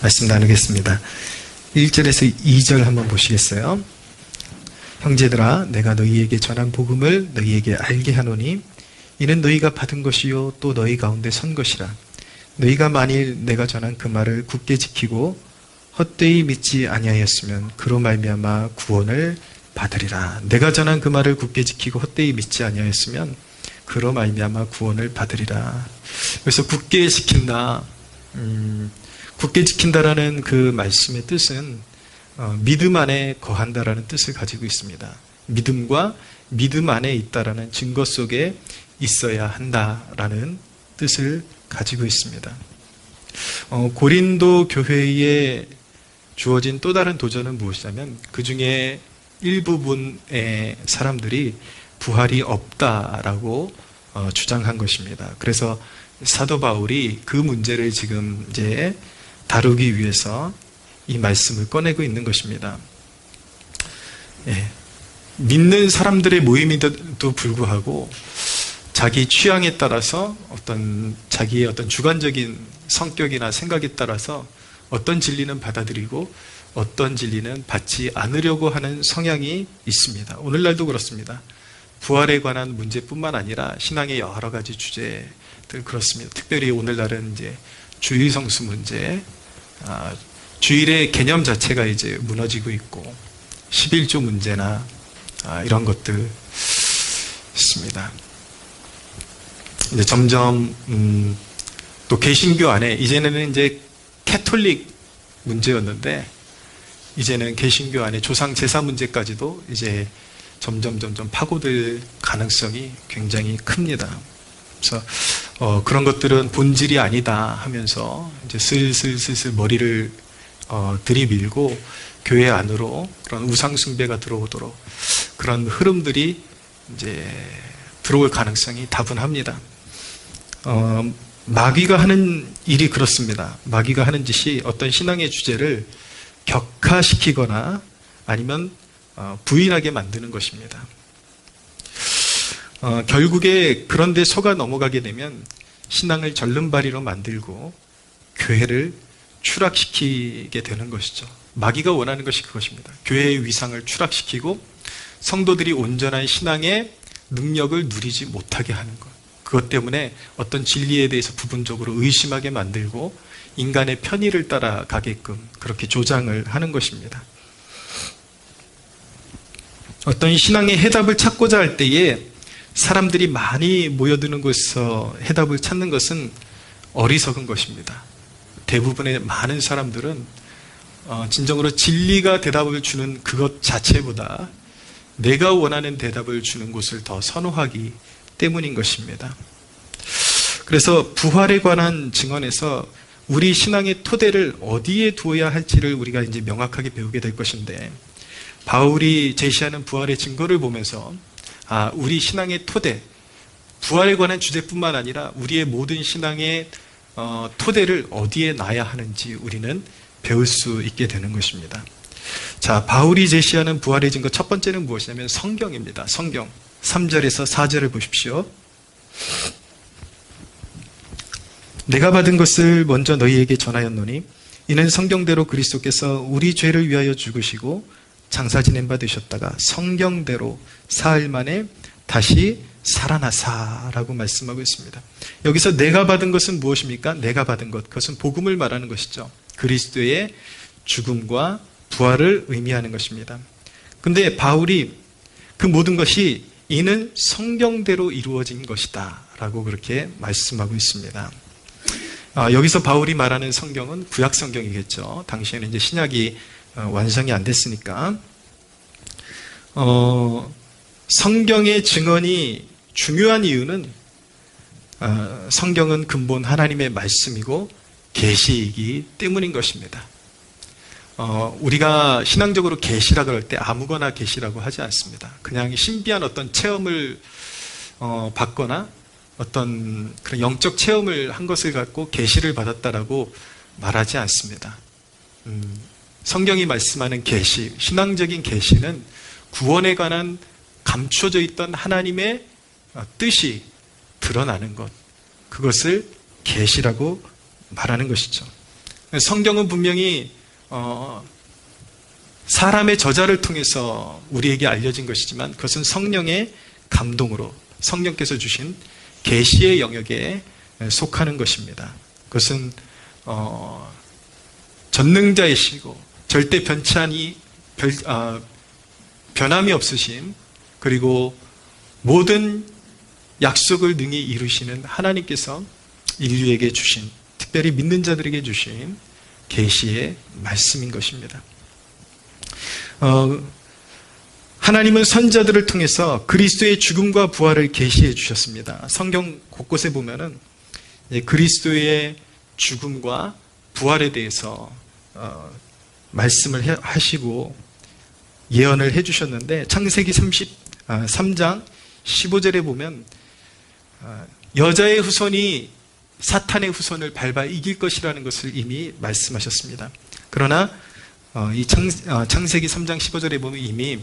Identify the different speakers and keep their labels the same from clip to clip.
Speaker 1: 말씀 나누겠습니다. 1절에서 2절 한번 보시겠어요? 형제들아, 내가 너희에게 전한 복음을 너희에게 알게 하노니 이는 너희가 받은 것이요 또 너희 가운데 선 것이라. 너희가 만일 내가 전한 그 말을 굳게 지키고 헛되이 믿지 아니하였으면 그로 말미암아 구원을 받으리라. 내가 전한 그 말을 굳게 지키고 헛되이 믿지 아니하였으면 그로 말미암아 구원을 받으리라. 그래서 굳게 지킨다. 굳게 지킨다라는 그 말씀의 뜻은 믿음 안에 거한다라는 뜻을 가지고 있습니다. 믿음과 믿음 안에 있다라는 증거 속에 있어야 한다라는 뜻을 가지고 있습니다. 고린도 교회에 주어진 또 다른 도전은 무엇이냐면 그 중에 일부분의 사람들이 부활이 없다라고 주장한 것입니다. 그래서 사도 바울이 그 문제를 지금 이제 다루기 위해서 이 말씀을 꺼내고 있는 것입니다. 믿는 사람들의 모임에도 불구하고 자기 취향에 따라서 자기의 어떤 주관적인 성격이나 생각에 따라서 어떤 진리는 받아들이고 어떤 진리는 받지 않으려고 하는 성향이 있습니다. 오늘날도 그렇습니다. 부활에 관한 문제뿐만 아니라 신앙의 여러 가지 주제들 그렇습니다. 특별히 오늘날은 이제 주일 성수 문제, 주일의 개념 자체가 이제 무너지고 있고 11조 문제나 이런 것들 있습니다. 이제 점점 또 개신교 안에 이제는 이제 캐톨릭 문제였는데 이제는 개신교 안에 조상 제사 문제까지도 이제 점점 파고들 가능성이 굉장히 큽니다. 그래서 그런 것들은 본질이 아니다 하면서 이제 슬슬 머리를 들이밀고 교회 안으로 그런 우상 숭배가 들어오도록 그런 흐름들이 이제 들어올 가능성이 다분합니다. 마귀가 하는 일이 그렇습니다. 마귀가 하는 짓이 어떤 신앙의 주제를 격화시키거나 아니면 부인하게 만드는 것입니다. 결국에 그런데 속아 넘어가게 되면 신앙을 절름발이로 만들고 교회를 추락시키게 되는 것이죠. 마귀가 원하는 것이 그것입니다. 교회의 위상을 추락시키고 성도들이 온전한 신앙의 능력을 누리지 못하게 하는 것. 그것 때문에 어떤 진리에 대해서 부분적으로 의심하게 만들고 인간의 편의를 따라가게끔 그렇게 조장을 하는 것입니다. 어떤 신앙의 해답을 찾고자 할 때에 사람들이 많이 모여드는 곳에서 해답을 찾는 것은 어리석은 것입니다. 대부분의 많은 사람들은 진정으로 진리가 대답을 주는 그것 자체보다 내가 원하는 대답을 주는 곳을 더 선호하기 때문인 것입니다. 그래서 부활에 관한 증언에서 우리 신앙의 토대를 어디에 두어야 할지를 우리가 이제 명확하게 배우게 될 것인데 바울이 제시하는 부활의 증거를 보면서 우리 신앙의 토대, 부활에 관한 주제뿐만 아니라 우리의 모든 신앙의 토대를 어디에 놔야 하는지 우리는 배울 수 있게 되는 것입니다. 자, 바울이 제시하는 부활의 증거 첫 번째는 무엇이냐면 성경입니다. 성경 3절에서 4절을 보십시오. 내가 받은 것을 먼저 너희에게 전하였노니 이는 성경대로 그리스도께서 우리 죄를 위하여 죽으시고 장사 지낸 바 되셨다가 성경대로 사흘 만에 다시 살아나사라고 말씀하고 있습니다. 여기서 내가 받은 것은 무엇입니까? 내가 받은 것, 그것은 복음을 말하는 것이죠. 그리스도의 죽음과 부활을 의미하는 것입니다. 근데 바울이 그 모든 것이 이는 성경대로 이루어진 것이다 라고 그렇게 말씀하고 있습니다. 여기서 바울이 말하는 성경은 구약 성경이겠죠. 당시에는 이제 신약이 완성이 안 됐으니까 성경의 증언이 중요한 이유는 성경은 근본 하나님의 말씀이고 계시이기 때문인 것입니다. 우리가 신앙적으로 계시라 그럴 때 아무거나 계시라고 하지 않습니다. 그냥 신비한 어떤 체험을 받거나 어떤 그런 영적 체험을 한 것을 갖고 계시를 받았다라고 말하지 않습니다. 성경이 말씀하는 계시, 신앙적인 계시는 구원에 관한 감춰져 있던 하나님의 뜻이 드러나는 것, 그것을 계시라고 말하는 것이죠. 성경은 분명히 사람의 저자를 통해서 우리에게 알려진 것이지만 그것은 성령의 감동으로 성령께서 주신 계시의 영역에 속하는 것입니다. 그것은 전능자이시고 절대 변함이 없으신, 그리고 모든 약속을 능히 이루시는 하나님께서 인류에게 주신, 특별히 믿는 자들에게 주신 계시의 말씀인 것입니다. 하나님은 선지자들을 통해서 그리스도의 죽음과 부활을 계시해 주셨습니다. 성경 곳곳에 보면은 그리스도의 죽음과 부활에 대해서 말씀을 하시고 예언을 해주셨는데, 창세기 33장 15절에 보면 여자의 후손이 사탄의 후손을 밟아 이길 것이라는 것을 이미 말씀하셨습니다. 그러나 이 창세기 3장 15절에 보면 이미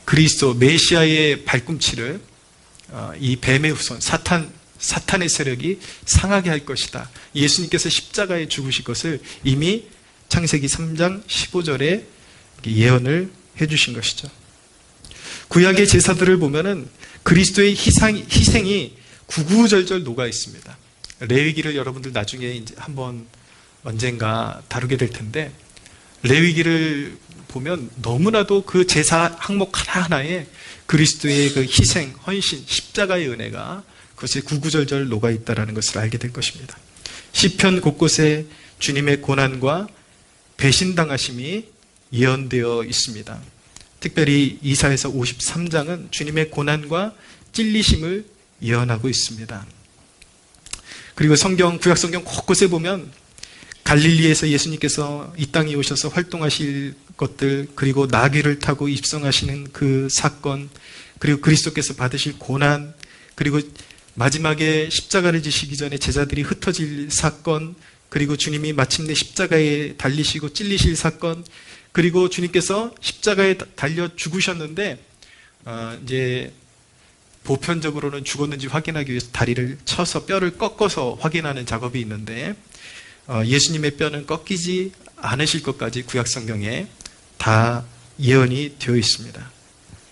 Speaker 1: 그리스도 메시아의 발꿈치를 이 뱀의 후손 사탄의 세력이 상하게 할 것이다, 예수님께서 십자가에 죽으실 것을 이미 창세기 3장 15절에 예언을 해주신 것이죠. 구약의 제사들을 보면은 그리스도의 희생이 구구절절 녹아 있습니다. 레위기를 여러분들 나중에 이제 한번 언젠가 다루게 될 텐데, 레위기를 보면 너무나도 그 제사 항목 하나하나에 그리스도의 그 희생, 헌신, 십자가의 은혜가 그것이 구구절절 녹아 있다는 것을 알게 될 것입니다. 시편 곳곳에 주님의 고난과 배신당하심이 예언되어 있습니다. 특별히 이사야서 53장은 주님의 고난과 찔리심을 예언하고 있습니다. 그리고 구약 성경 곳곳에 보면 갈릴리에서 예수님께서 이 땅에 오셔서 활동하실 것들, 그리고 나귀를 타고 입성하시는 그 사건, 그리고 그리스도께서 받으실 고난, 그리고 마지막에 십자가를 지시기 전에 제자들이 흩어질 사건, 그리고 주님이 마침내 십자가에 달리시고 찔리실 사건, 그리고 주님께서 십자가에 달려 죽으셨는데 이제 보편적으로는 죽었는지 확인하기 위해서 다리를 쳐서 뼈를 꺾어서 확인하는 작업이 있는데, 예수님의 뼈는 꺾이지 않으실 것까지 구약 성경에 다 예언이 되어 있습니다.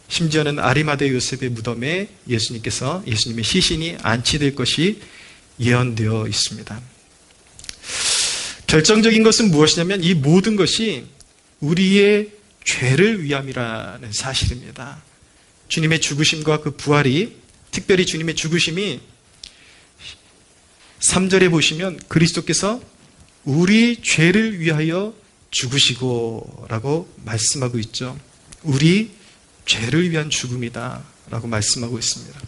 Speaker 1: 심지어는 아리마대 요셉의 무덤에 예수님의 시신이 안치될 것이 예언되어 있습니다. 결정적인 것은 무엇이냐면 이 모든 것이 우리의 죄를 위함이라는 사실입니다. 주님의 죽으심과 그 부활이, 특별히 주님의 죽으심이 3절에 보시면 그리스도께서 우리 죄를 위하여 죽으시고 라고 말씀하고 있죠. 우리 죄를 위한 죽음이다 라고 말씀하고 있습니다.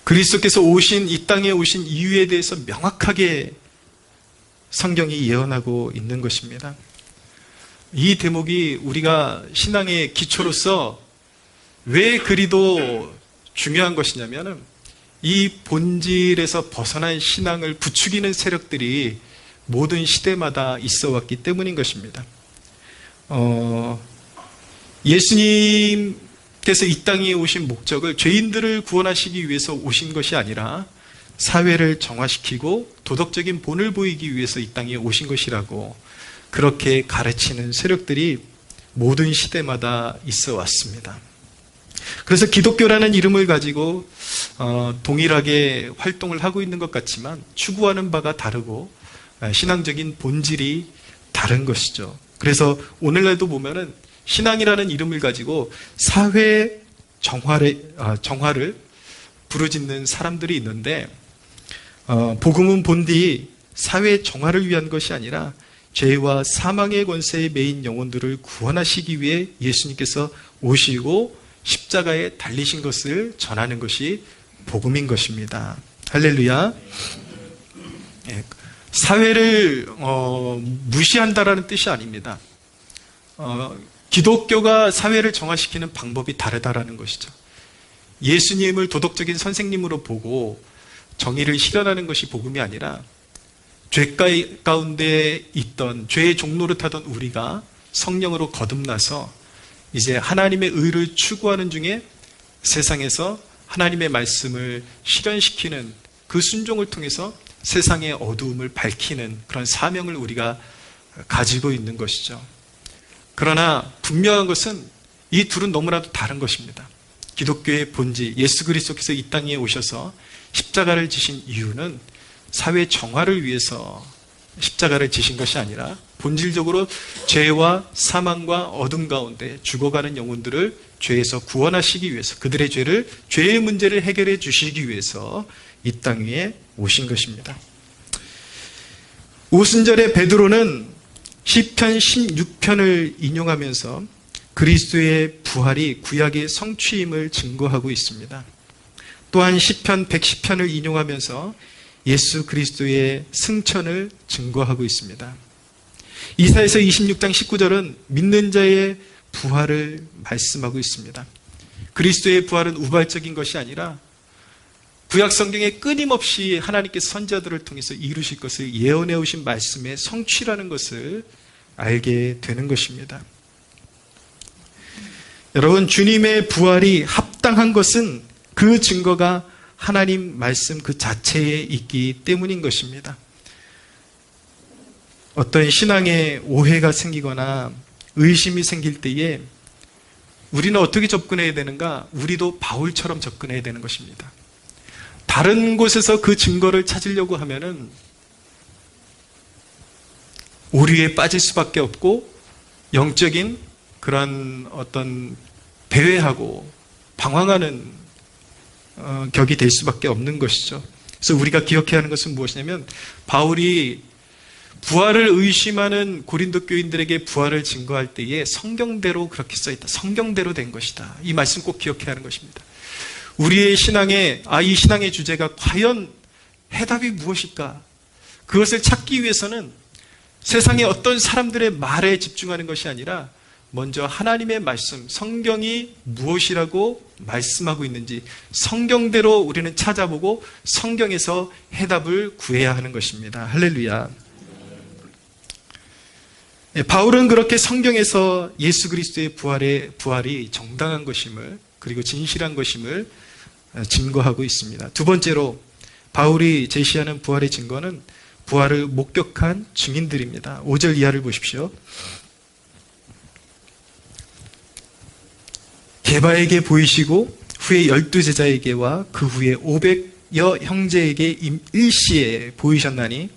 Speaker 1: 그리스도께서 이 땅에 오신 이유에 대해서 명확하게 성경이 예언하고 있는 것입니다. 이 대목이 우리가 신앙의 기초로서 왜 그리도 중요한 것이냐면, 이 본질에서 벗어난 신앙을 부추기는 세력들이 모든 시대마다 있어 왔기 때문인 것입니다. 예수님께서 이 땅에 오신 목적을 죄인들을 구원하시기 위해서 오신 것이 아니라 사회를 정화시키고 도덕적인 본을 보이기 위해서 이 땅에 오신 것이라고 그렇게 가르치는 세력들이 모든 시대마다 있어 왔습니다. 그래서 기독교라는 이름을 가지고 동일하게 활동을 하고 있는 것 같지만 추구하는 바가 다르고 신앙적인 본질이 다른 것이죠. 그래서 오늘날도 보면은 신앙이라는 이름을 가지고 사회 정화를 부르짖는 사람들이 있는데, 복음은 본디 사회 정화를 위한 것이 아니라 죄와 사망의 권세에 매인 영혼들을 구원하시기 위해 예수님께서 오시고 십자가에 달리신 것을 전하는 것이 복음인 것입니다. 할렐루야. 사회를 무시한다라는 뜻이 아닙니다. 기독교가 사회를 정화시키는 방법이 다르다라는 것이죠. 예수님을 도덕적인 선생님으로 보고 정의를 실현하는 것이 복음이 아니라 죄 가운데 있던, 죄의 종로를 타던 우리가 성령으로 거듭나서 이제 하나님의 의를 추구하는 중에 세상에서 하나님의 말씀을 실현시키는 그 순종을 통해서 세상의 어두움을 밝히는 그런 사명을 우리가 가지고 있는 것이죠. 그러나 분명한 것은 이 둘은 너무나도 다른 것입니다. 기독교의 본질, 예수 그리스도께서 이 땅에 오셔서 십자가를 지신 이유는 사회 정화를 위해서 십자가를 지신 것이 아니라 본질적으로 죄와 사망과 어둠 가운데 죽어가는 영혼들을 죄에서 구원하시기 위해서, 그들의 죄의 문제를 해결해 주시기 위해서 이 땅 위에 오신 것입니다. 오순절에 베드로는 시편 16편을 인용하면서 그리스도의 부활이 구약의 성취임을 증거하고 있습니다. 또한 시편 110편을 인용하면서 예수 그리스도의 승천을 증거하고 있습니다. 이사야서 26장 19절은 믿는 자의 부활을 말씀하고 있습니다. 그리스도의 부활은 우발적인 것이 아니라 구약 성경에 끊임없이 하나님께서 선지자들을 통해서 이루실 것을 예언해 오신 말씀의 성취라는 것을 알게 되는 것입니다. 여러분, 주님의 부활이 합당한 것은 그 증거가 하나님 말씀 그 자체에 있기 때문인 것입니다. 어떤 신앙에 오해가 생기거나 의심이 생길 때에 우리는 어떻게 접근해야 되는가? 우리도 바울처럼 접근해야 되는 것입니다. 다른 곳에서 그 증거를 찾으려고 하면은 오류에 빠질 수밖에 없고 영적인 그런 어떤 배회하고 방황하는 격이 될 수밖에 없는 것이죠. 그래서 우리가 기억해야 하는 것은 무엇이냐면 바울이 부활을 의심하는 고린도 교인들에게 부활을 증거할 때에 성경대로 그렇게 써있다. 성경대로 된 것이다. 이 말씀 꼭 기억해야 하는 것입니다. 우리의 신앙에 이 신앙의 주제가 과연 해답이 무엇일까? 그것을 찾기 위해서는 세상의 어떤 사람들의 말에 집중하는 것이 아니라 먼저 하나님의 말씀, 성경이 무엇이라고 말씀하고 있는지 성경대로 우리는 찾아보고 성경에서 해답을 구해야 하는 것입니다. 할렐루야. 바울은 그렇게 성경에서 예수 그리스도의 부활이 정당한 것임을, 그리고 진실한 것임을 증거하고 있습니다. 두 번째로 바울이 제시하는 부활의 증거는 부활을 목격한 증인들입니다. 5절 이하를 보십시오. 게바에게 보이시고 후에 12제자에게와 그 후에 500여 형제에게 일시에 보이셨나니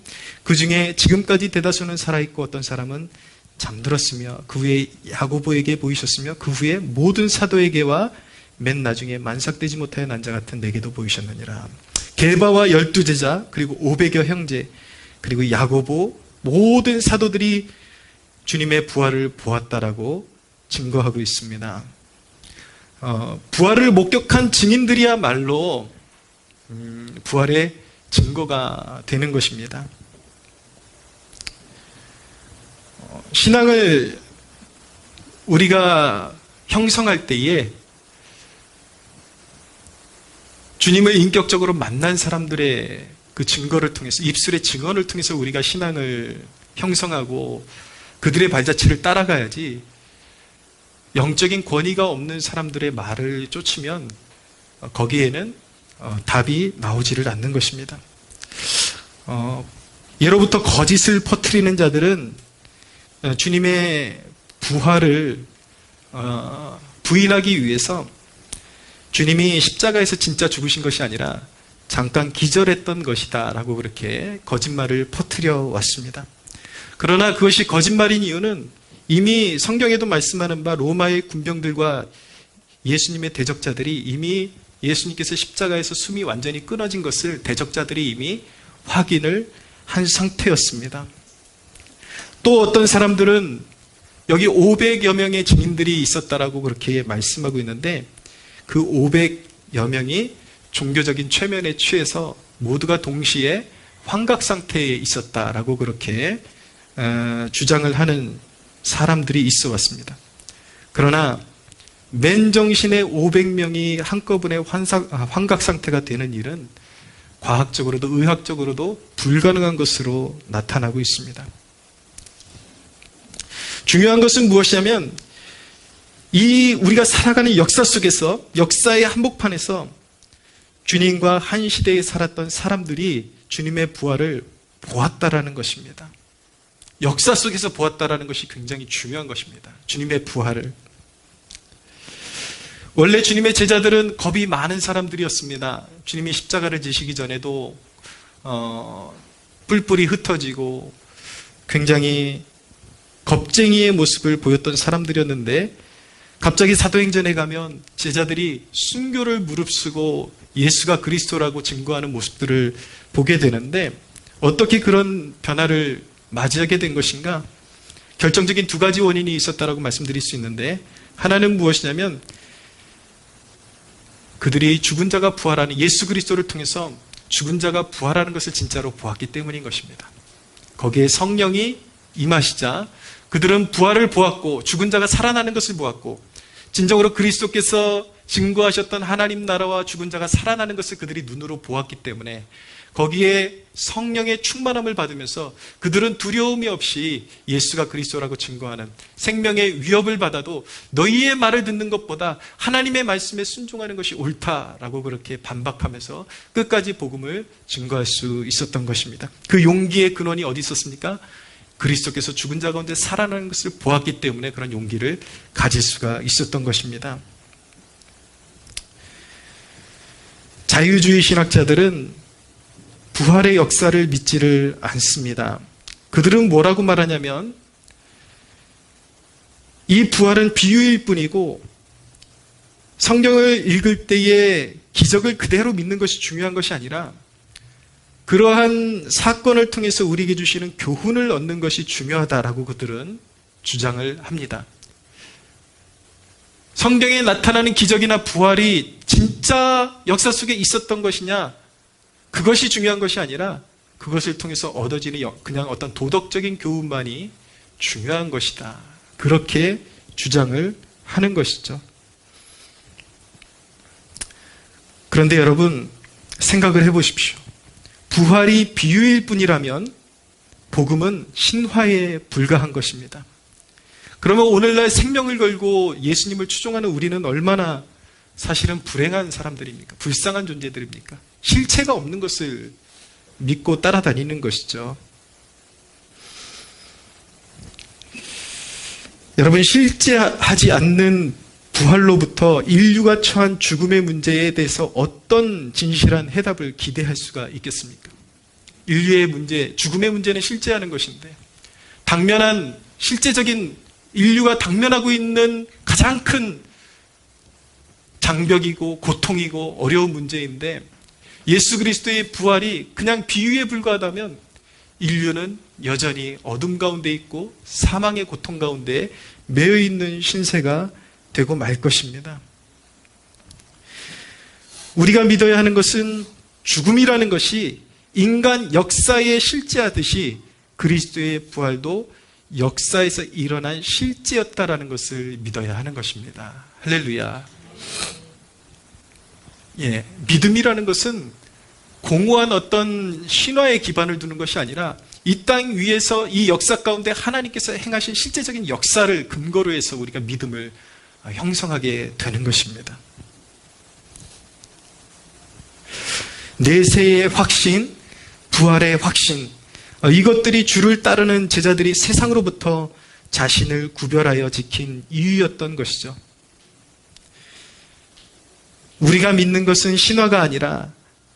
Speaker 1: 그 중에 지금까지 대다수는 살아있고 어떤 사람은 잠들었으며 그 후에 야고보에게 보이셨으며 그 후에 모든 사도에게와 맨 나중에 만삭되지 못하여 난 자 같은 내게도 보이셨느니라. 게바와 12제자 그리고 500여 형제 그리고 야고보 모든 사도들이 주님의 부활을 보았다라고 증거하고 있습니다. 부활을 목격한 증인들이야말로 부활의 증거가 되는 것입니다. 신앙을 우리가 형성할 때에 주님을 인격적으로 만난 사람들의 그 증거를 통해서, 입술의 증언을 통해서 우리가 신앙을 형성하고 그들의 발자취를 따라가야지, 영적인 권위가 없는 사람들의 말을 쫓으면 거기에는 답이 나오지를 않는 것입니다. 예로부터 거짓을 퍼뜨리는 자들은 주님의 부활을 부인하기 위해서 주님이 십자가에서 진짜 죽으신 것이 아니라 잠깐 기절했던 것이다 라고 그렇게 거짓말을 퍼뜨려 왔습니다. 그러나 그것이 거짓말인 이유는 이미 성경에도 말씀하는 바 로마의 군병들과 예수님의 대적자들이 이미 예수님께서 십자가에서 숨이 완전히 끊어진 것을 대적자들이 이미 확인을 한 상태였습니다. 또 어떤 사람들은 여기 500여 명의 증인들이 있었다라고 그렇게 말씀하고 있는데 그 500여 명이 종교적인 최면에 취해서 모두가 동시에 환각 상태에 있었다라고 그렇게 주장을 하는 사람들이 있어 왔습니다. 그러나 맨정신에 500명이 한꺼번에 환각 상태가 되는 일은 과학적으로도 의학적으로도 불가능한 것으로 나타나고 있습니다. 중요한 것은 무엇이냐면 우리가 살아가는 역사 속에서, 역사의 한복판에서 주님과 한 시대에 살았던 사람들이 주님의 부활을 보았다라는 것입니다. 역사 속에서 보았다라는 것이 굉장히 중요한 것입니다. 주님의 부활을. 원래 주님의 제자들은 겁이 많은 사람들이었습니다. 주님이 십자가를 지시기 전에도 뿔뿔이 흩어지고 굉장히 겁쟁이의 모습을 보였던 사람들이었는데, 갑자기 사도행전에 가면 제자들이 순교를 무릅쓰고 예수가 그리스도라고 증거하는 모습들을 보게 되는데, 어떻게 그런 변화를 맞이하게 된 것인가? 결정적인 두 가지 원인이 있었다라고 말씀드릴 수 있는데, 하나는 무엇이냐면 그들이 죽은 자가 부활하는 예수 그리스도를 통해서 죽은 자가 부활하는 것을 진짜로 보았기 때문인 것입니다. 거기에 성령이 임하시자 그들은 부활을 보았고 죽은 자가 살아나는 것을 보았고, 진정으로 그리스도께서 증거하셨던 하나님 나라와 죽은 자가 살아나는 것을 그들이 눈으로 보았기 때문에 거기에 성령의 충만함을 받으면서 그들은 두려움이 없이 예수가 그리스도라고 증거하는, 생명의 위협을 받아도 너희의 말을 듣는 것보다 하나님의 말씀에 순종하는 것이 옳다라고 그렇게 반박하면서 끝까지 복음을 증거할 수 있었던 것입니다. 그 용기의 근원이 어디 있었습니까? 그리스도께서 죽은 자 가운데 살아나는 것을 보았기 때문에 그런 용기를 가질 수가 있었던 것입니다. 자유주의 신학자들은 부활의 역사를 믿지를 않습니다. 그들은 뭐라고 말하냐면, 이 부활은 비유일 뿐이고 성경을 읽을 때에 기적을 그대로 믿는 것이 중요한 것이 아니라 그러한 사건을 통해서 우리에게 주시는 교훈을 얻는 것이 중요하다라고 그들은 주장을 합니다. 성경에 나타나는 기적이나 부활이 진짜 역사 속에 있었던 것이냐, 그것이 중요한 것이 아니라 그것을 통해서 얻어지는 그냥 어떤 도덕적인 교훈만이 중요한 것이다. 그렇게 주장을 하는 것이죠. 그런데 여러분, 생각을 해보십시오. 부활이 비유일 뿐이라면 복음은 신화에 불과한 것입니다. 그러면 오늘날 생명을 걸고 예수님을 추종하는 우리는 얼마나 사실은 불행한 사람들입니까? 불쌍한 존재들입니까? 실체가 없는 것을 믿고 따라다니는 것이죠. 여러분, 실제하지 않는 부활로부터 인류가 처한 죽음의 문제에 대해서 어떤 진실한 해답을 기대할 수가 있겠습니까? 인류의 문제, 죽음의 문제는 실제하는 것인데, 당면한 실제적인 인류가 당면하고 있는 가장 큰 장벽이고 고통이고 어려운 문제인데, 예수 그리스도의 부활이 그냥 비유에 불과하다면 인류는 여전히 어둠 가운데 있고 사망의 고통 가운데 매여 있는 신세가 되고 말 것입니다. 우리가 믿어야 하는 것은 죽음이라는 것이 인간 역사에 실제하듯이 그리스도의 부활도 역사에서 일어난 실제였다라는 것을 믿어야 하는 것입니다. 할렐루야. 예, 믿음이라는 것은 공허한 어떤 신화에 기반을 두는 것이 아니라 이 땅 위에서 이 역사 가운데 하나님께서 행하신 실제적인 역사를 근거로 해서 우리가 믿음을 형성하게 되는 것입니다. 내세의 확신, 부활의 확신, 이것들이 주를 따르는 제자들이 세상으로부터 자신을 구별하여 지킨 이유였던 것이죠. 우리가 믿는 것은 신화가 아니라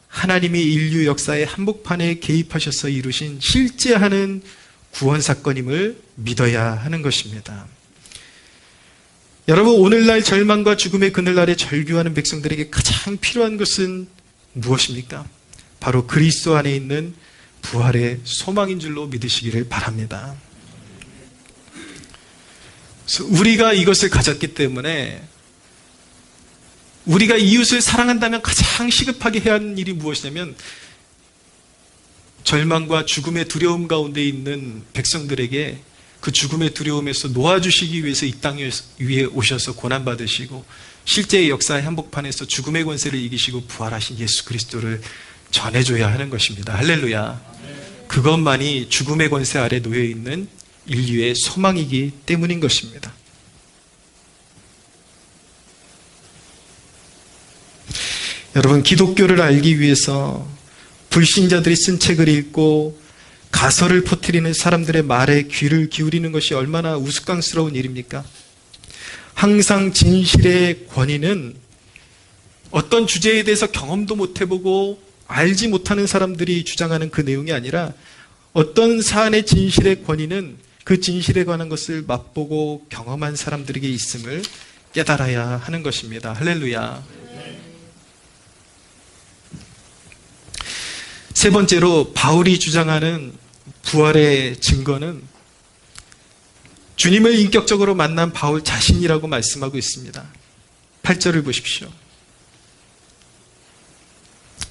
Speaker 1: 하나님이 인류 역사의 한복판에 개입하셔서 이루신 실제하는 구원 사건임을 믿어야 하는 것입니다. 여러분, 오늘날 절망과 죽음의 그늘날에 절규하는 백성들에게 가장 필요한 것은 무엇입니까? 바로 그리스도 안에 있는 부활의 소망인 줄로 믿으시기를 바랍니다. 그래서 우리가 이것을 가졌기 때문에 우리가 이웃을 사랑한다면 가장 시급하게 해야 하는 일이 무엇이냐면, 절망과 죽음의 두려움 가운데 있는 백성들에게 그 죽음의 두려움에서 놓아주시기 위해서 이 땅 위에 오셔서 고난받으시고 실제의 역사의 한복판에서 죽음의 권세를 이기시고 부활하신 예수 그리스도를 전해줘야 하는 것입니다. 할렐루야. 그것만이 죽음의 권세 아래 놓여있는 인류의 소망이기 때문인 것입니다. 여러분, 기독교를 알기 위해서 불신자들이 쓴 책을 읽고 가설을 퍼뜨리는 사람들의 말에 귀를 기울이는 것이 얼마나 우스꽝스러운 일입니까? 항상 진실의 권위는 어떤 주제에 대해서 경험도 못 해보고 알지 못하는 사람들이 주장하는 그 내용이 아니라 어떤 사안의 진실의 권위는 그 진실에 관한 것을 맛보고 경험한 사람들에게 있음을 깨달아야 하는 것입니다. 할렐루야. 세 번째로 바울이 주장하는 부활의 증거는 주님을 인격적으로 만난 바울 자신이라고 말씀하고 있습니다. 8절을 보십시오.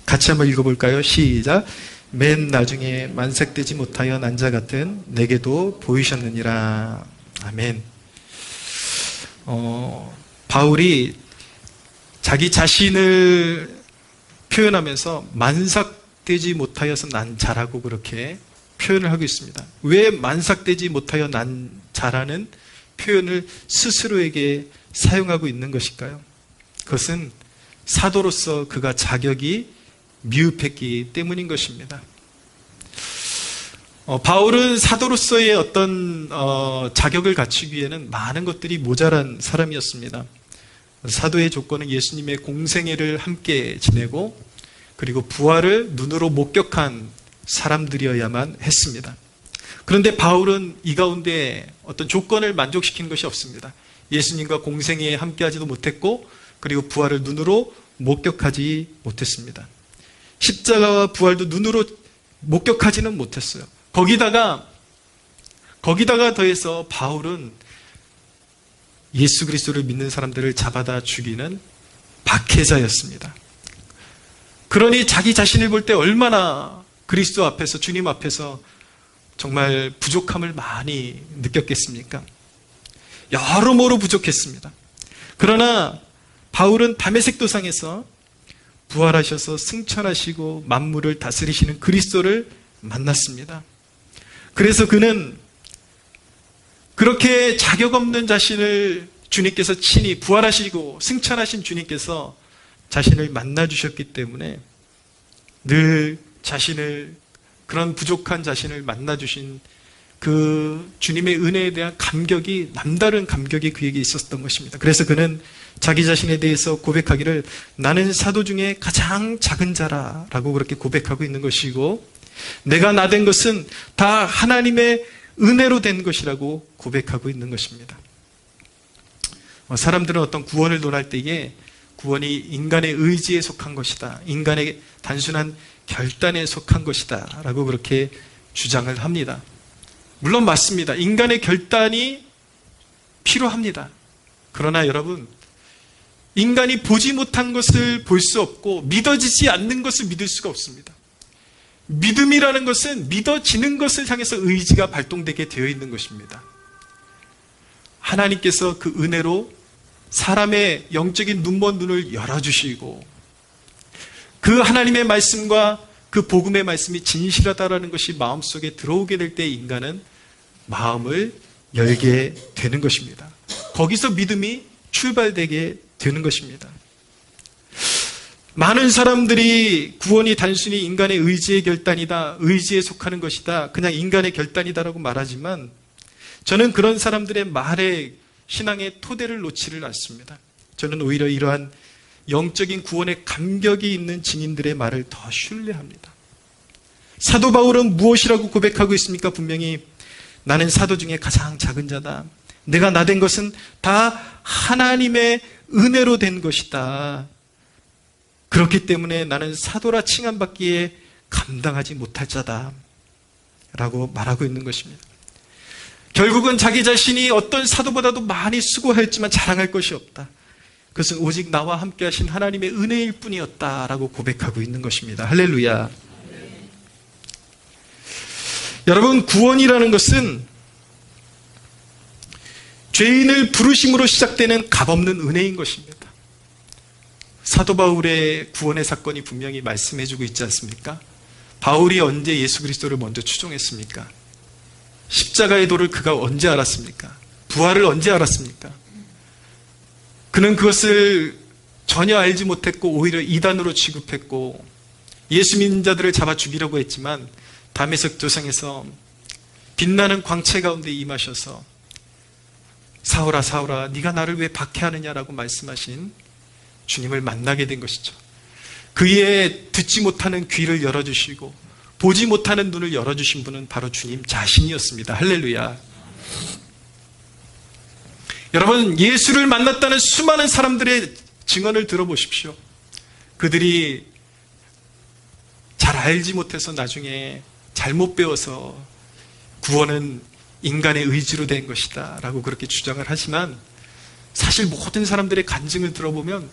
Speaker 1: 같이 한번 읽어볼까요? 시작. 맨 나중에 만삭되지 못하여 난 자 같은 내게도 보이셨느니라. 아멘. 바울이 자기 자신을 표현하면서 만삭되지 못하여서 난 자라고 그렇게 표현을 하고 있습니다. 왜 만삭되지 못하여 난 자라는 표현을 스스로에게 사용하고 있는 것일까요? 그것은 사도로서 그가 자격이 미흡했기 때문인 것입니다. 바울은 사도로서의 어떤 자격을 갖추기 위해는 많은 것들이 모자란 사람이었습니다. 사도의 조건은 예수님의 공생애를 함께 지내고 그리고 부활을 눈으로 목격한 사람들이어야만 했습니다. 그런데 바울은 이 가운데 어떤 조건을 만족시키는 것이 없습니다. 예수님과 공생애에 함께하지도 못했고 그리고 부활을 눈으로 목격하지 못했습니다. 십자가와 부활도 눈으로 목격하지는 못했어요. 거기다가 더해서 바울은 예수 그리스도를 믿는 사람들을 잡아다 죽이는 박해자였습니다. 그러니 자기 자신을 볼 때 얼마나 그리스도 앞에서, 주님 앞에서 정말 부족함을 많이 느꼈겠습니까? 여러모로 부족했습니다. 그러나 바울은 다메섹 도상에서 부활하셔서 승천하시고 만물을 다스리시는 그리스도를 만났습니다. 그래서 그는 그렇게 자격 없는 자신을 주님께서 친히 부활하시고 승천하신 주님께서 자신을 만나주셨기 때문에 늘 자신을, 그런 부족한 자신을 만나주신 그 주님의 은혜에 대한 감격이, 남다른 감격이 그에게 있었던 것입니다. 그래서 그는 자기 자신에 대해서 고백하기를 나는 사도 중에 가장 작은 자라라고 그렇게 고백하고 있는 것이고 내가 나된 것은 다 하나님의 은혜로 된 것이라고 고백하고 있는 것입니다. 사람들은 어떤 구원을 논할 때에 구원이 인간의 의지에 속한 것이다, 인간의 단순한 결단에 속한 것이다 라고 그렇게 주장을 합니다. 물론 맞습니다. 인간의 결단이 필요합니다. 그러나 여러분, 인간이 보지 못한 것을 볼 수 없고 믿어지지 않는 것을 믿을 수가 없습니다. 믿음이라는 것은 믿어지는 것을 향해서 의지가 발동되게 되어 있는 것입니다. 하나님께서 그 은혜로 사람의 영적인 눈먼 눈을 열어주시고 그 하나님의 말씀과 그 복음의 말씀이 진실하다라는 것이 마음속에 들어오게 될 때 인간은 마음을 열게 되는 것입니다. 거기서 믿음이 출발되게 되는 것입니다. 많은 사람들이 구원이 단순히 인간의 의지의 결단이다, 의지에 속하는 것이다, 그냥 인간의 결단이다라고 말하지만 저는 그런 사람들의 말에 신앙의 토대를 놓지를 않습니다. 저는 오히려 이러한 영적인 구원의 감격이 있는 증인들의 말을 더 신뢰합니다. 사도 바울은 무엇이라고 고백하고 있습니까? 분명히 나는 사도 중에 가장 작은 자다. 내가 나된 것은 다 하나님의 은혜로 된 것이다. 그렇기 때문에 나는 사도라 칭함받기에 감당하지 못할 자다 라고 말하고 있는 것입니다. 결국은 자기 자신이 어떤 사도보다도 많이 수고하였지만 자랑할 것이 없다. 그것은 오직 나와 함께 하신 하나님의 은혜일 뿐이었다라고 고백하고 있는 것입니다. 할렐루야. 여러분, 구원이라는 것은 죄인을 부르심으로 시작되는 값없는 은혜인 것입니다. 사도 바울의 구원의 사건이 분명히 말씀해주고 있지 않습니까? 바울이 언제 예수 그리스도를 먼저 추종했습니까? 십자가의 도를 그가 언제 알았습니까? 부활을 언제 알았습니까? 그는 그것을 전혀 알지 못했고 오히려 이단으로 취급했고 예수 믿는 자들을 잡아 죽이려고 했지만 다메섹 도상에서 빛나는 광채 가운데 임하셔서 사울아 사울아 네가 나를 왜 박해하느냐라고 말씀하신 주님을 만나게 된 것이죠. 그의 듣지 못하는 귀를 열어주시고 보지 못하는 눈을 열어주신 분은 바로 주님 자신이었습니다. 할렐루야. 여러분, 예수를 만났다는 수많은 사람들의 증언을 들어보십시오. 그들이 잘 알지 못해서 나중에 잘못 배워서 구원은 인간의 의지로 된 것이다 라고 그렇게 주장을 하지만, 사실 모든 사람들의 간증을 들어보면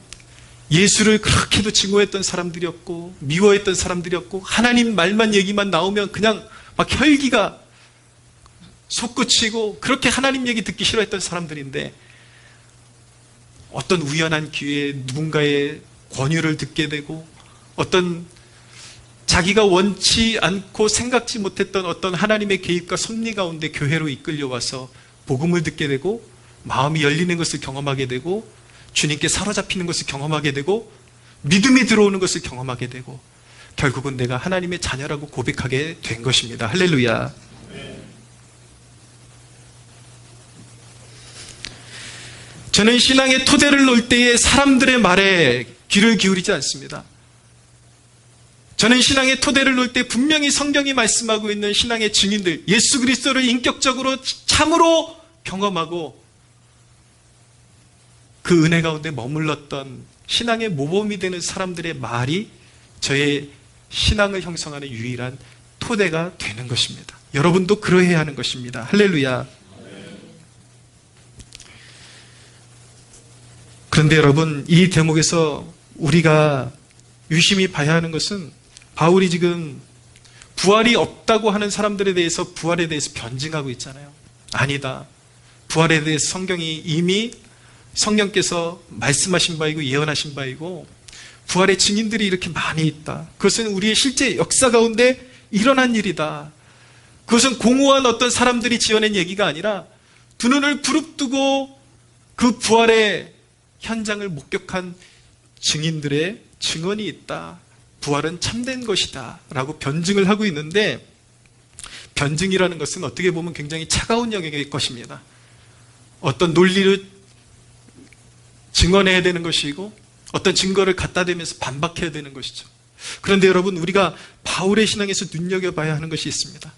Speaker 1: 예수를 그렇게도 증오했던 사람들이었고 미워했던 사람들이었고 하나님 말만 얘기만 나오면 그냥 막 혈기가 솟구치고 그렇게 하나님 얘기 듣기 싫어했던 사람들인데, 어떤 우연한 기회에 누군가의 권유를 듣게 되고 어떤 자기가 원치 않고 생각지 못했던 어떤 하나님의 개입과 섭리 가운데 교회로 이끌려와서 복음을 듣게 되고 마음이 열리는 것을 경험하게 되고 주님께 사로잡히는 것을 경험하게 되고 믿음이 들어오는 것을 경험하게 되고 결국은 내가 하나님의 자녀라고 고백하게 된 것입니다. 할렐루야. 저는 신앙의 토대를 놓을 때에 사람들의 말에 귀를 기울이지 않습니다. 저는 신앙의 토대를 놓을 때 분명히 성경이 말씀하고 있는 신앙의 증인들, 예수 그리스도를 인격적으로 참으로 경험하고 그 은혜 가운데 머물렀던 신앙의 모범이 되는 사람들의 말이 저의 신앙을 형성하는 유일한 토대가 되는 것입니다. 여러분도 그러해야 하는 것입니다. 할렐루야. 그런데 여러분, 이 대목에서 우리가 유심히 봐야 하는 것은 바울이 지금 부활이 없다고 하는 사람들에 대해서 부활에 대해서 변증하고 있잖아요. 아니다. 부활에 대해서 성경이 이미 성령께서 말씀하신 바이고 예언하신 바이고 부활의 증인들이 이렇게 많이 있다. 그것은 우리의 실제 역사 가운데 일어난 일이다. 그것은 공허한 어떤 사람들이 지어낸 얘기가 아니라 두 눈을 부릅뜨고 그 부활의 현장을 목격한 증인들의 증언이 있다. 부활은 참된 것이다 라고 변증을 하고 있는데, 변증이라는 것은 어떻게 보면 굉장히 차가운 영역일 것입니다. 어떤 논리를 증언해야 되는 것이고 어떤 증거를 갖다 대면서 반박해야 되는 것이죠. 그런데 여러분, 우리가 바울의 신앙에서 눈여겨봐야 하는 것이 있습니다.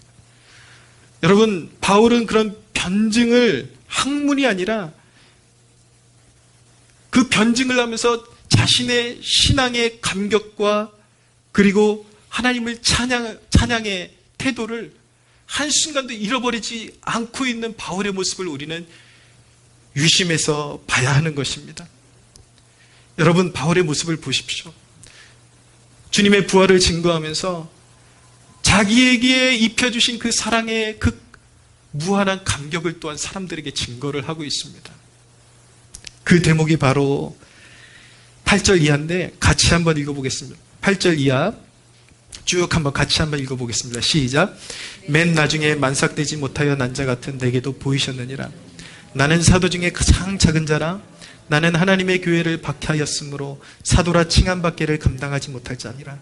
Speaker 1: 여러분, 바울은 그런 변증을 학문이 아니라 그 변증을 하면서 자신의 신앙의 감격과 그리고 하나님을 찬양의 태도를 한순간도 잃어버리지 않고 있는 바울의 모습을 우리는 유심해서 봐야 하는 것입니다. 여러분, 바울의 모습을 보십시오. 주님의 부활을 증거하면서 자기에게 입혀주신 그 사랑의 그 무한한 감격을 또한 사람들에게 증거를 하고 있습니다. 그 대목이 바로 8절 이하인데 같이 한번 읽어보겠습니다. 8절 이하 쭉 한번 같이 한번 읽어보겠습니다. 시작. 맨 나중에 만삭되지 못하여 난 자 같은 내게도 보이셨느니라. 나는 사도 중에 가장 작은 자라. 나는 하나님의 교회를 박해하였으므로 사도라 칭함받기를 감당하지 못할 자니라.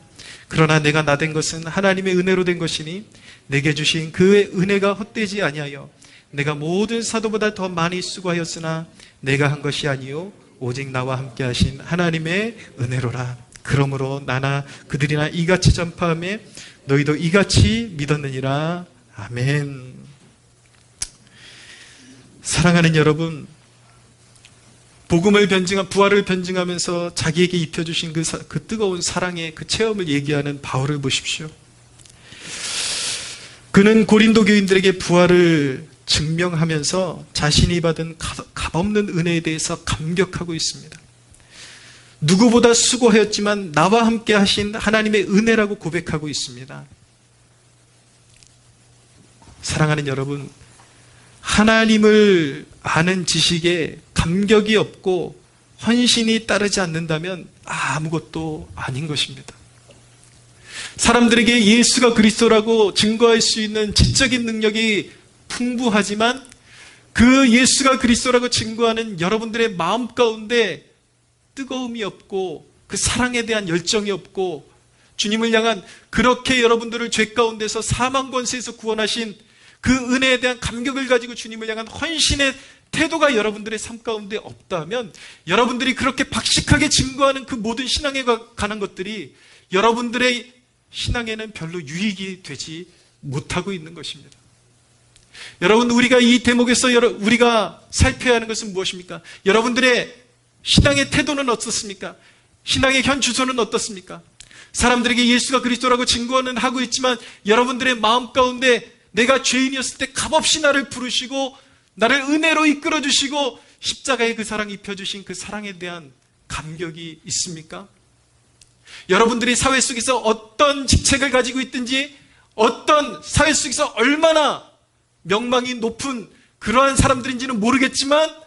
Speaker 1: 그러나 내가 나된 것은 하나님의 은혜로 된 것이니 내게 주신 그의 은혜가 헛되지 아니하여 내가 모든 사도보다 더 많이 수고하였으나 내가 한 것이 아니요 오직 나와 함께 하신 하나님의 은혜로라. 그러므로 나나 그들이나 이같이 전파하며 너희도 이같이 믿었느니라. 아멘. 사랑하는 여러분, 복음을 변증한 부활을 변증하면서 자기에게 입혀주신 그 뜨거운 사랑의 그 체험을 얘기하는 바울을 보십시오. 그는 고린도 교인들에게 부활을 증명하면서 자신이 받은 값없는 은혜에 대해서 감격하고 있습니다. 누구보다 수고하였지만 나와 함께 하신 하나님의 은혜라고 고백하고 있습니다. 사랑하는 여러분, 하나님을 아는 지식에 감격이 없고 헌신이 따르지 않는다면 아무것도 아닌 것입니다. 사람들에게 예수가 그리스도라고 증거할 수 있는 지적인 능력이 풍부하지만 그 예수가 그리스도라고 증거하는 여러분들의 마음 가운데 뜨거움이 없고 그 사랑에 대한 열정이 없고 주님을 향한 그렇게 여러분들을 죄 가운데서 사망 권세에서 구원하신 그 은혜에 대한 감격을 가지고 주님을 향한 헌신의 태도가 여러분들의 삶 가운데 없다면 여러분들이 그렇게 박식하게 증거하는 그 모든 신앙에 관한 것들이 여러분들의 신앙에는 별로 유익이 되지 못하고 있는 것입니다. 여러분, 우리가 이 대목에서 우리가 살펴야 하는 것은 무엇입니까? 여러분들의 신앙의 태도는 어떻습니까? 신앙의 현 주소는 어떻습니까? 사람들에게 예수가 그리스도라고 증거는 하고 있지만 여러분들의 마음 가운데 내가 죄인이었을 때 값없이 나를 부르시고 나를 은혜로 이끌어 주시고 십자가에 그 사랑 입혀주신 그 사랑에 대한 감격이 있습니까? 여러분들이 사회 속에서 어떤 직책을 가지고 있든지 어떤 사회 속에서 얼마나 명망이 높은 그러한 사람들인지는 모르겠지만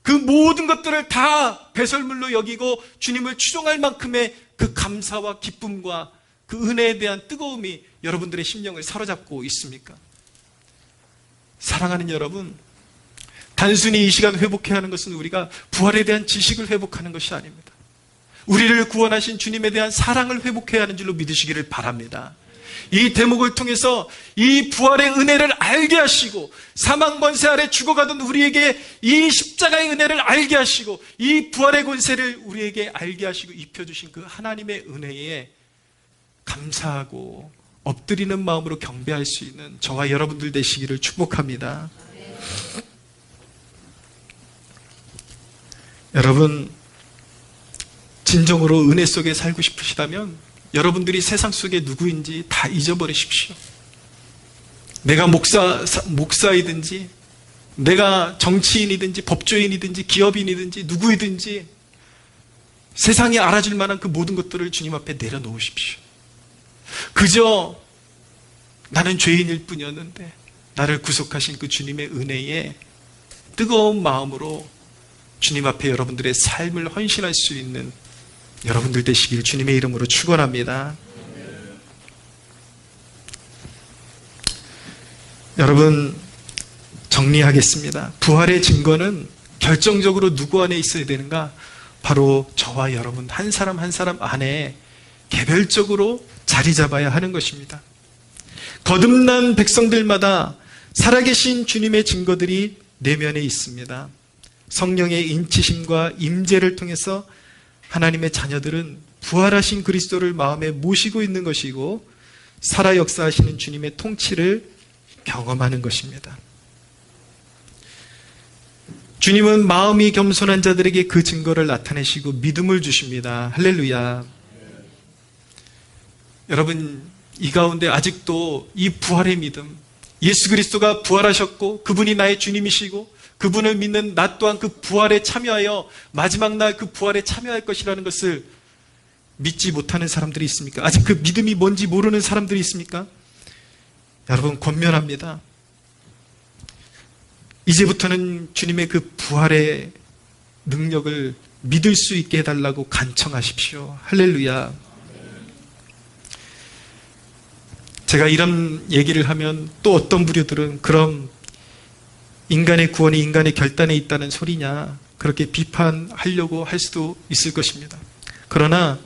Speaker 1: 그 모든 것들을 다 배설물로 여기고 주님을 추종할 만큼의 그 감사와 기쁨과 그 은혜에 대한 뜨거움이 여러분들의 심령을 사로잡고 있습니까? 사랑하는 여러분, 단순히 이 시간 회복해야 하는 것은 우리가 부활에 대한 지식을 회복하는 것이 아닙니다. 우리를 구원하신 주님에 대한 사랑을 회복해야 하는 줄로 믿으시기를 바랍니다. 이 대목을 통해서 이 부활의 은혜를 알게 하시고 사망 권세 아래 죽어가던 우리에게 이 십자가의 은혜를 알게 하시고 이 부활의 권세를 우리에게 알게 하시고 입혀주신 그 하나님의 은혜에 감사하고 엎드리는 마음으로 경배할 수 있는 저와 여러분들 되시기를 축복합니다. 여러분, 진정으로 은혜 속에 살고 싶으시다면 여러분들이 세상 속에 누구인지 다 잊어버리십시오. 내가 목사이든지 내가 정치인이든지 법조인이든지 기업인이든지 누구이든지 세상이 알아줄 만한 그 모든 것들을 주님 앞에 내려놓으십시오. 그저 나는 죄인일 뿐이었는데 나를 구속하신 그 주님의 은혜에 뜨거운 마음으로 주님 앞에 여러분들의 삶을 헌신할 수 있는 여러분들 되시길 주님의 이름으로 축원합니다. 여러분, 정리하겠습니다. 부활의 증거는 결정적으로 누구 안에 있어야 되는가? 바로 저와 여러분 한 사람 한 사람 안에 개별적으로 자리 잡아야 하는 것입니다. 거듭난 백성들마다 살아계신 주님의 증거들이 내면에 있습니다. 성령의 인치심과 임재를 통해서 하나님의 자녀들은 부활하신 그리스도를 마음에 모시고 있는 것이고 살아 역사하시는 주님의 통치를 경험하는 것입니다. 주님은 마음이 겸손한 자들에게 그 증거를 나타내시고 믿음을 주십니다. 할렐루야. 여러분, 이 가운데 아직도 이 부활의 믿음, 예수 그리스도가 부활하셨고 그분이 나의 주님이시고 그분을 믿는 나 또한 그 부활에 참여하여 마지막 날 그 부활에 참여할 것이라는 것을 믿지 못하는 사람들이 있습니까? 아직 그 믿음이 뭔지 모르는 사람들이 있습니까? 여러분, 권면합니다. 이제부터는 주님의 그 부활의 능력을 믿을 수 있게 해달라고 간청하십시오. 할렐루야. 제가 이런 얘기를 하면 또 어떤 부류들은 그럼 인간의 구원이 인간의 결단에 있다는 소리냐, 그렇게 비판하려고 할 수도 있을 것입니다. 그러나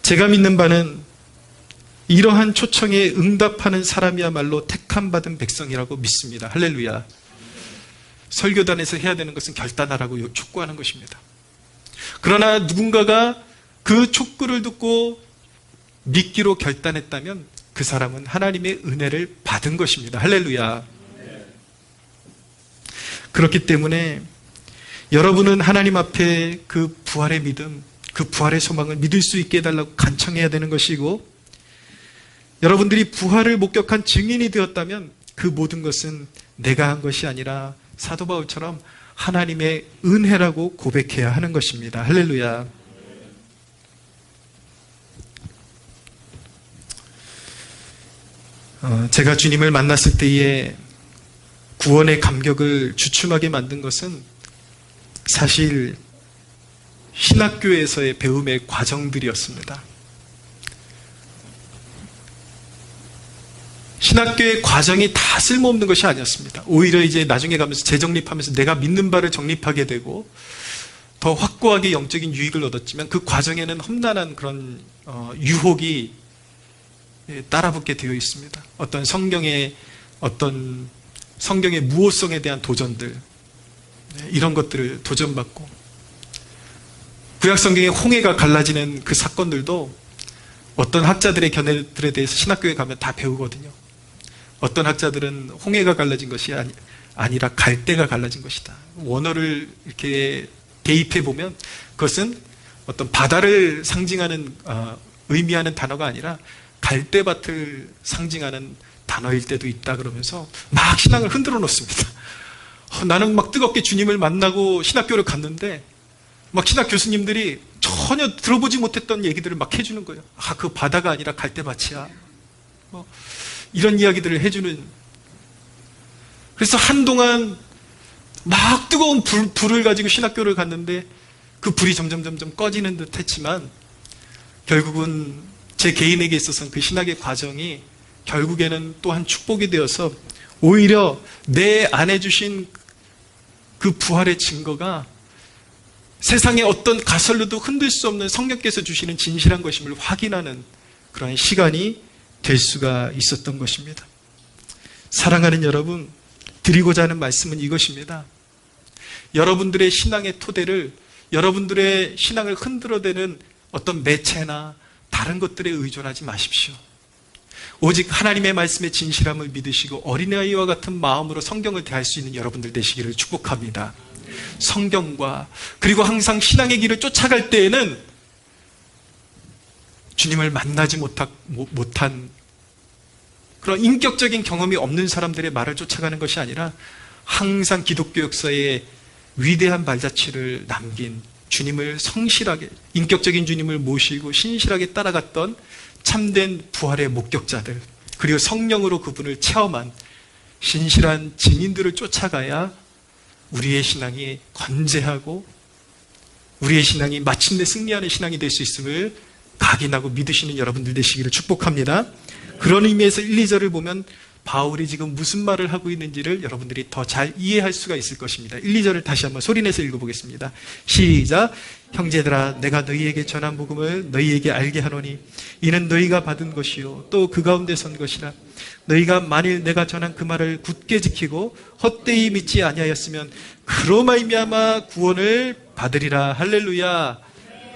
Speaker 1: 제가 믿는 바는 이러한 초청에 응답하는 사람이야말로 택함받은 백성이라고 믿습니다. 할렐루야. 설교단에서 해야 되는 것은 결단하라고 촉구하는 것입니다. 그러나 누군가가 그 촉구를 듣고 믿기로 결단했다면 그 사람은 하나님의 은혜를 받은 것입니다. 할렐루야. 그렇기 때문에 여러분은 하나님 앞에 그 부활의 믿음, 그 부활의 소망을 믿을 수 있게 해달라고 간청해야 되는 것이고, 여러분들이 부활을 목격한 증인이 되었다면 그 모든 것은 내가 한 것이 아니라 사도 바울처럼 하나님의 은혜라고 고백해야 하는 것입니다. 할렐루야. 제가 주님을 만났을 때에 구원의 감격을 주춤하게 만든 것은 사실 신학교에서의 배움의 과정들이었습니다. 신학교의 과정이 다 쓸모없는 것이 아니었습니다. 오히려 이제 나중에 가면서 재정립하면서 내가 믿는 바를 정립하게 되고 더 확고하게 영적인 유익을 얻었지만 그 과정에는 험난한 그런 유혹이 따라붙게 되어 있습니다. 어떤 성경의 무호성에 대한 도전들, 이런 것들을 도전받고, 구약 성경의 홍해가 갈라지는 그 사건들도 어떤 학자들의 견해들에 대해서 신학교에 가면 다 배우거든요. 어떤 학자들은 홍해가 갈라진 것이 아니라 갈대가 갈라진 것이다. 원어를 이렇게 대입해 보면 그것은 어떤 바다를 상징하는 의미하는 단어가 아니라 갈대밭을 상징하는 단어일 때도 있다 그러면서 막 신앙을 흔들어 놓습니다. 나는 막 뜨겁게 주님을 만나고 신학교를 갔는데 막 신학 교수님들이 전혀 들어보지 못했던 얘기들을 막 해주는 거예요. 그 바다가 아니라 갈대밭이야. 이런 이야기들을 해주는. 그래서 한동안 막 뜨거운 불을 가지고 신학교를 갔는데 그 불이 점점 꺼지는 듯 했지만 결국은 제 개인에게 있어서는 그 신학의 과정이 결국에는 또한 축복이 되어서 오히려 내 안에 주신 그 부활의 증거가 세상의 어떤 가설로도 흔들 수 없는 성령께서 주시는 진실한 것임을 확인하는 그런 시간이 될 수가 있었던 것입니다. 사랑하는 여러분, 드리고자 하는 말씀은 이것입니다. 여러분들의 신앙의 토대를, 여러분들의 신앙을 흔들어대는 어떤 매체나 다른 것들에 의존하지 마십시오. 오직 하나님의 말씀의 진실함을 믿으시고 어린아이와 같은 마음으로 성경을 대할 수 있는 여러분들 되시기를 축복합니다. 성경과 그리고 항상 신앙의 길을 쫓아갈 때에는 주님을 만나지 못한 그런 인격적인 경험이 없는 사람들의 말을 쫓아가는 것이 아니라 항상 기독교 역사에 위대한 발자취를 남긴 주님을 성실하게, 인격적인 주님을 모시고 신실하게 따라갔던 참된 부활의 목격자들, 그리고 성령으로 그분을 체험한 신실한 증인들을 쫓아가야 우리의 신앙이 건재하고 우리의 신앙이 마침내 승리하는 신앙이 될 수 있음을 각인하고 믿으시는 여러분들 되시기를 축복합니다. 그런 의미에서 1, 2절을 보면 바울이 지금 무슨 말을 하고 있는지를 여러분들이 더 잘 이해할 수가 있을 것입니다. 1, 2절을 다시 한번 소리내서 읽어보겠습니다. 시작! 형제들아, 내가 너희에게 전한 복음을 너희에게 알게 하노니 이는 너희가 받은 것이요 또 그 가운데 선 것이라. 너희가 만일 내가 전한 그 말을 굳게 지키고 헛되이 믿지 아니하였으면 그로 말미암아 구원을 받으리라. 할렐루야,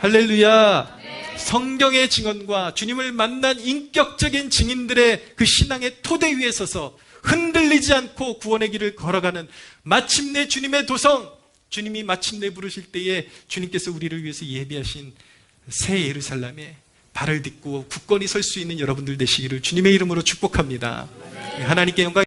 Speaker 1: 할렐루야. 성경의 증언과 주님을 만난 인격적인 증인들의 그 신앙의 토대 위에 서서 흔들리지 않고 구원의 길을 걸어가는 마침내 주님의 도성, 주님이 마침내 부르실 때에 주님께서 우리를 위해서 예비하신 새 예루살렘에 발을 딛고 굳건히 설 수 있는 여러분들 되시기를 주님의 이름으로 축복합니다. 하나님께 영광.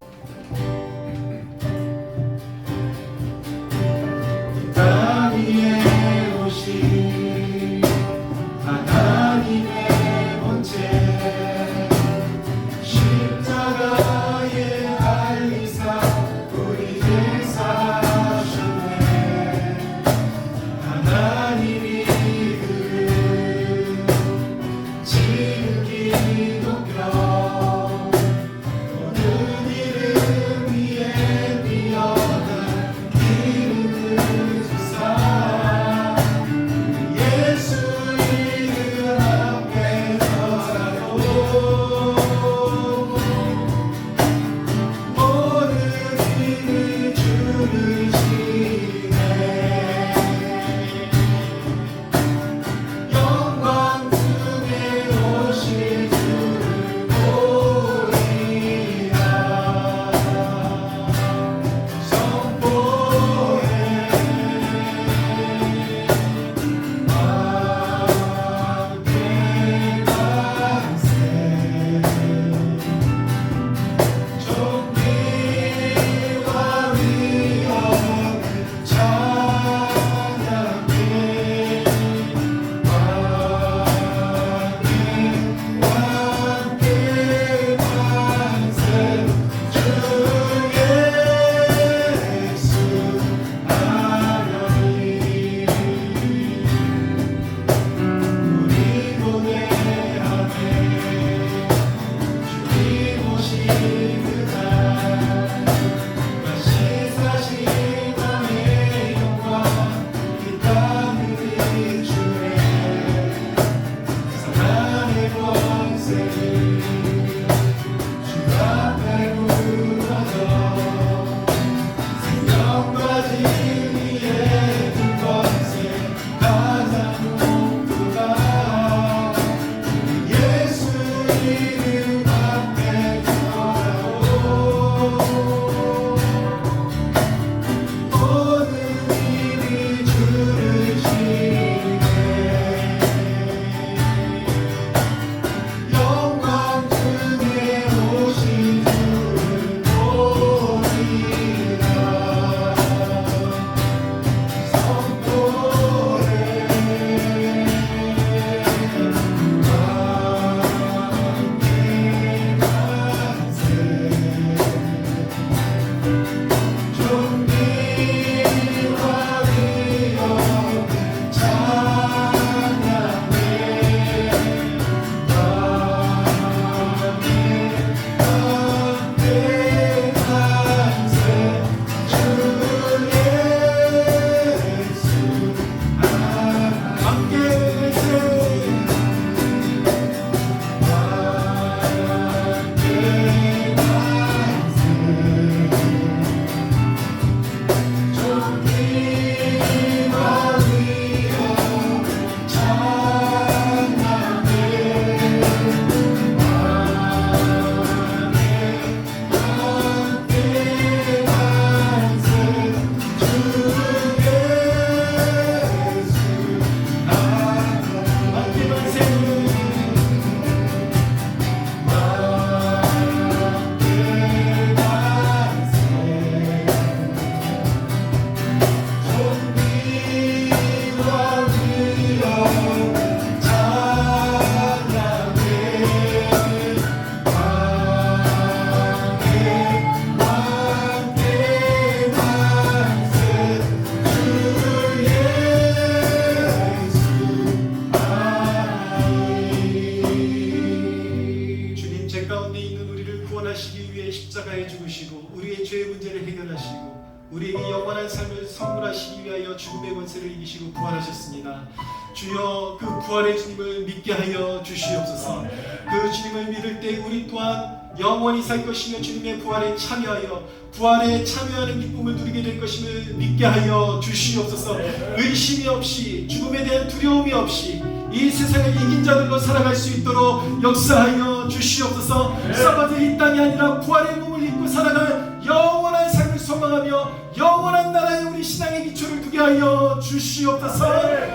Speaker 1: 가운데 있는 우리를 구원하시기 위해 십자가에 죽으시고 우리의 죄의 문제를 해결하시고 우리에게 영원한 삶을 선물하시기 위하여 죽음의 권세를 이기시고 부활하셨습니다. 주여, 그 부활의 주님을 믿게 하여 주시옵소서. 그 주님을 믿을 때 우리 또한 영원히 살 것이며 주님의 부활에 참여하여 부활에 참여하는 기쁨을 누리게 될 것임을 믿게 하여 주시옵소서. 의심이 없이, 죽음에 대한 두려움이 없이 이 세상을 이긴 자들로 살아갈 수 있도록 역사하여 주시옵소서. 썩어질 이 땅이 아니라 부활의 몸을 입고 살아갈 영원한 삶을 소망하며 영원한 나라에 우리 신앙의 기초를 두게 하여 주시옵소서.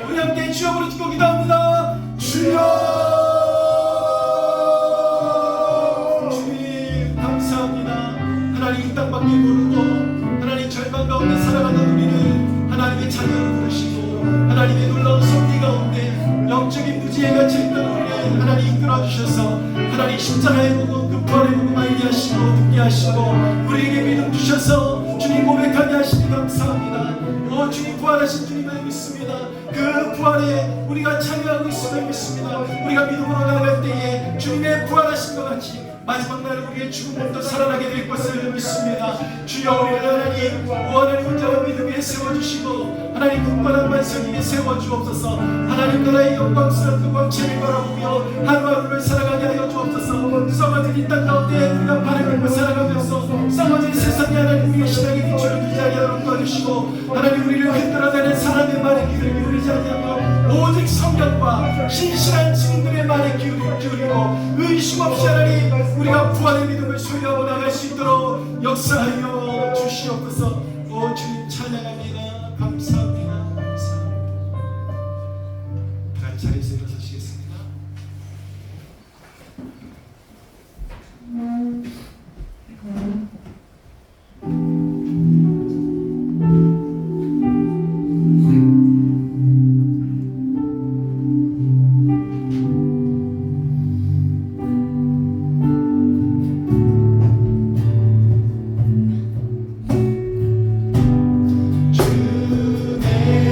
Speaker 1: 우리 함께 주여 부르짖고 기도합니다. 주여, 주님 감사합니다. 하나님 이 땅밖에 모르고 하나님 절망 가운데 살아가는 우리를 하나님의 자녀로 부르시고 하나님의 놀라운 섭리 가운데 영적인 무지에 갇혀있던 우리를 하나님 이끌어주셔서 하나님 십자가의 복음, 그 부활의 복음 알게 하시고 듣게 하시고 우리에게 믿음 주셔서 주님 고백하게 하시니 감사합니다. 주님 부활하신 주님을 믿습니다. 그 부활에 우리가 참여하고 있음을 믿습니다. 우리가 믿음으로 나아갈 때에 주님의 부활하신 것 같이 마지막 날 우리의 죽은 몸도 살아나게 될 것을 믿습니다. 주여, 우리를 하나님 원하는 혼자와 믿음 위에 세워주시고 하나님 굳건한 반석 위에 세워주옵소서. 하나님 나라의 영광스러운 그 광채를 바라보며 하루하루를 살아가게 하여 주옵소서. 썩어진 이 땅 가운데 우리가 발을 밟고 살아가면서 썩어진 세상에 하나님 우리의 신앙의 기초를 두지 아니하도록 도와주시고 하나님 우리를 흔들어대는 사람의 말에 귀를 기울이지 아니하며 오직 성경과 신실한 증인들의 말에 기울이고 의심 없이 하나님 우리가 부활의 믿음을 소유하고 나갈 수 있도록 역사하여 주시옵소서. 주님 찬양합니다. 감사합니다. 감사합니다. 다 자리에서 일어서시겠습니다.
Speaker 2: 주내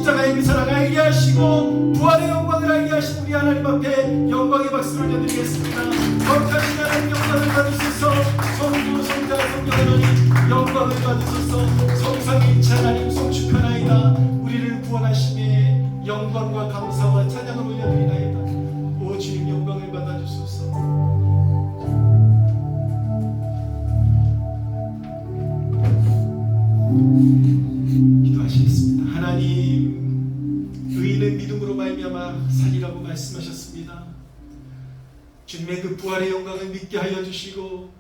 Speaker 2: 십자가의 그 사랑 알게 하시고 부활의 영광을 알게 하신 우리 하나님 앞에 영광의 박수를 올려드리겠습니다. 거룩하신 하나님 영광을 받으소서. 성부 성자 성령 하나님 영광을 받으소서. 성삼위일체 하나님 송축하나이다. 우리를 구원하심에 영광과 감사와 찬양을 올려드리나이다. 오 주님 영광을 받아주소서. 기도하시겠습니다. 하나님, 의인은 믿음으로 말미암아 살리라고 말씀하셨습니다. 주님의 그 부활의 영광을 믿게 하여 주시고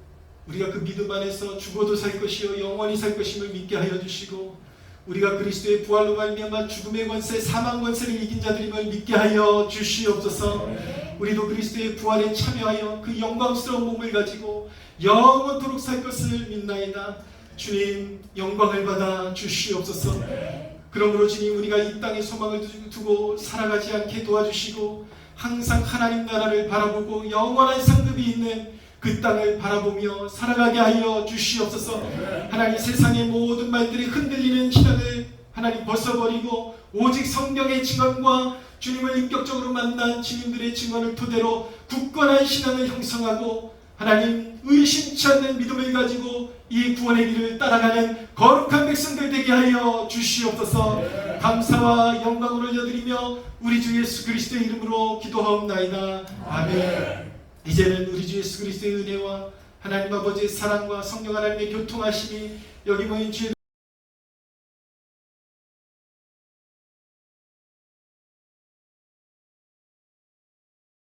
Speaker 2: 우리가 그 믿음 안에서 죽어도 살 것이요 영원히 살 것임을 믿게 하여 주시고 우리가 그리스도의 부활로 말미암아 죽음의 권세, 사망 권세를 이긴 자들임을 믿게 하여 주시옵소서. 우리도 그리스도의 부활에 참여하여 그 영광스러운 몸을 가지고 영원토록 살 것을 믿나이다. 주님 영광을 받아 주시옵소서. 그러므로 주님 우리가 이 땅에 소망을 두고 살아가지 않게 도와주시고 항상 하나님 나라를 바라보고 영원한 상급이 있는 그 땅을 바라보며 살아가게 하여 주시옵소서. 하나님 세상의 모든 말들이 흔들리는 신앙을 하나님 벗어버리고 오직 성경의 증언과 주님을 인격적으로 만난 주님들의 증언을 토대로 굳건한 신앙을 형성하고 하나님 의심치 않는 믿음을 가지고 이 구원의 길을 따라가는 거룩한 백성들 되게 하여 주시옵소서. 감사와 영광을 올려드리며 우리 주 예수 그리스도의 이름으로 기도하옵나이다. 아멘. 이제는 우리 주 예수 그리스도의 은혜와 하나님 아버지의 사랑과 성령 하나님의 교통하심이 여기 모인 주의